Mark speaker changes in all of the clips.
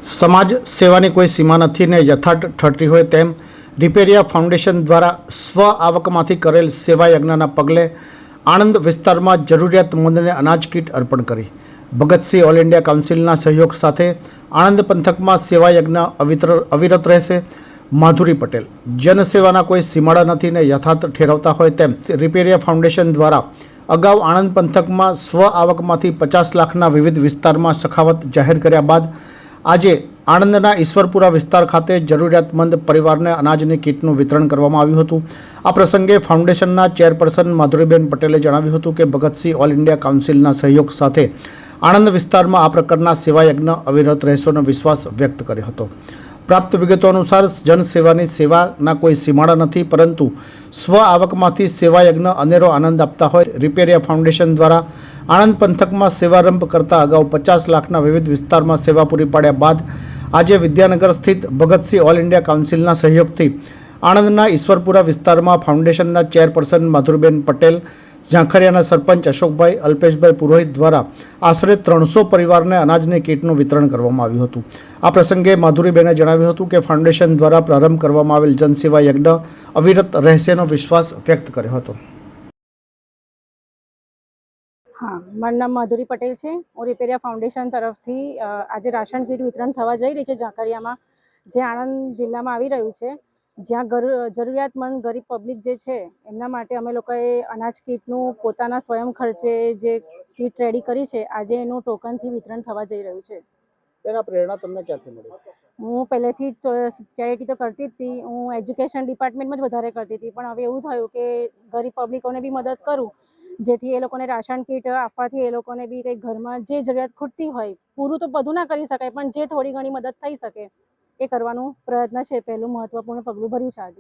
Speaker 1: समाज सेवानी कोई सीमा नहीं ने यथार्थ ठरती होय तेम रिपेरिया फाउंडेशन द्वारा स्व आवकमांथी करेल सेवा यज्ञना पगले आणंद विस्तार में जरूरियातमंद ने अनाज किट अर्पण करी। भगतसिंह ऑल इंडिया काउंसिलना सहयोग साथे आणंद पंथक में सेवा यज्ञ अविरत रहेशे। माधुरी पटेल जनसेवाना कोई सीमाड़ा नहीं ने यथार्थ ठेरवता होय तेम रिपेरिया फाउंडेशन द्वारा अगाऊ आणंद पंथक में स्व आवकमांथी 50 लाखना विविध विस्तार में सखावत जाहिर कर्या बाद આજે આણંદના ઈશ્વરપુરા વિસ્તાર ખાતે જરૂરિયાતમંદ પરિવારને અનાજની કીટનું વિતરણ કરવામાં આવ્યું હતું। આ પ્રસંગે ફાઉન્ડેશનના ચેરપર્સન માધુરીબેન પટેલે જણાવ્યું હતું કે ભગતસિંહ ઓલ ઇન્ડિયા કાઉન્સિલના સહયોગ સાથે આણંદ વિસ્તારમાં આ પ્રકારના સેવા યજ્ઞ અવિરત રહેશેનો વિશ્વાસ વ્યક્ત કર્યો હતો। प्राप्त विगतो अनुसार जनसेवानी सेवाना कोई सीमाड़ा नहीं, परंतु स्व आवकमांथी सेवा यज्ञ अनेरो आनंद आपता होय रिपेरिया फाउंडेशन द्वारा आणंद पंथक में सेवारंभ करता अगाऊ 50 लाखना विविध विस्तार में सेवा पूरी पाड्या बाद आज विद्यानगर स्थित भगतसिंह ऑल इंडिया काउंसिलना सहयोगथी आणंदना ईश्वरपुरा विस्तार में फाउंडेशनना चेरपर्सन माधुरीबेन पटेल, झांखरियाना सरपंच अशोकभाई, अल्पेशभाई पुरोहित द्वारा आश्रे 300 परिवारने अनाजनी किटનું વિતરણ કરવામાં આવ્યું હતું। આ પ્રસંગે માધુરીબેને જણાવ્યું હતું કે ફાઉન્ડેશન દ્વારા પ્રારંભ કરવામાં આવેલ જનસેવા યજ્ઞ અવિરત રહેશેનો વિશ્વાસ વ્યક્ત કર્યો હતો।
Speaker 2: हाँ, माરું नाम माधुरी पटेल है। हूँ रिपेरिया फाउंडेशन तरफ थी आज राशन किट वितरण थवा जई रही है झांखरियामां, जे आणंद जिल्ला में आवी रह्युं छे। ज्यां जरूरियातमंद गरीब पब्लिक जे छे एमना माटे अमे लोकोए अनाज किटनुं पोताना स्वयं खर्चे जे किट रेडी करी छे, आजे एनुं टोकनथी वितरण थवा जई रह्युं छे।
Speaker 1: एना प्रेरणा तमने क्यांथी मळी?
Speaker 2: हूँ पहलेथी ज चेरिटी तो करती ज थी। हूँ एज्युकेशन डिपार्टमेंट में ज वधारे करती थी, पण हवे एवुं थयुं के गरीब पब्लिकोने बी मदद करूँ, जेथी ए लोकोने राशन किट आपवाथी ए लोकोने बी कंईक घरमां जे जरूरियात खूटती होय, पूरुं तो बधुं ना करी शकाय पण जे थोड़ी घणी मदद थई शके ए करवानो प्रयत्न छे। पहलुं महत्वपूर्ण पगलुं भर्युं छे। आज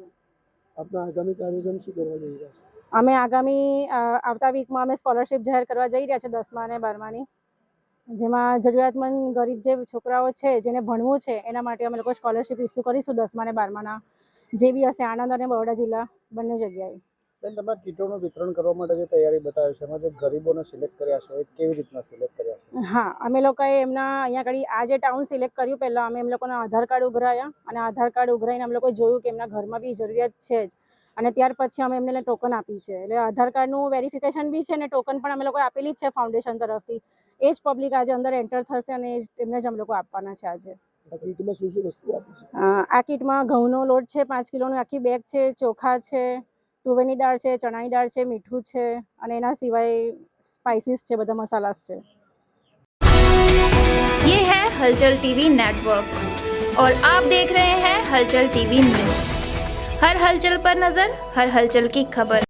Speaker 1: आपना आगामी कार्यक्रम शुं करवा जई रह्या छो?
Speaker 2: अमे आगामी आवता वीकमां अमे स्कॉलरशिप जाहेर करवा जई रह्या छे 10मा અને 12માની, जेमां जरूरियातमंद गरीब जे छोकराओ छे जेने भणवुं छे एना माटे अमे लोको स्कॉलरशिप इश्यू करीशुं 10मा અને 12માના जे बी हशे आणंद અને बरोડા जिल्ला बंने जग्याए।
Speaker 1: बेन तमे किटोनुं वितरण करवा माटे जे तैयारी बतावी छे, एमां जे गरीबोने सिलेक्ट कर्या छे ए केवी रीतना सिलेक्ट कर्या छे?
Speaker 2: हाँ, अमे लोकोए एमना अहींया कड़ी आ जे टाउन सिलेक्ट कर्युं, पहेला अमे एम लोकोना आधार कार्ड उघराया અને आधार कार्ड उघराईने अमे लोकोए जोयुं के एमना घरमां बी जरूरियात छे ज, અને ત્યાર પછી અમે એમને ટોકન આપી છે। એટલે આધાર કાર્ડનું વેરિફિકેશન બી છે અને ટોકન પણ અમે લોકોએ આપેલી જ છે ફાઉન્ડેશન તરફથી। એ જ પબ્લિક આજે અંદર એન્ટર થશે અને એમને જ અમે લોકો આપવાના છે। આજે
Speaker 1: આ કિટમાં શું શું વસ્તુ આપી છે?
Speaker 2: આ કિટમાં ઘઉંનો લોટ છે 5 કિલોની આખી બેગ છે, ચોખા છે, તુવેરની દાળ છે, ચણાની દાળ છે, મીઠું છે અને એના સિવાય સ્પાઇસીસ છે, બધા મસાલાસ છે।
Speaker 3: ये है हलचल टीवी नेटवर्क और आप देख रहे हैं हलचल टीवी न्यूज। हर हलचल पर नजर, हर हलचल की खबर।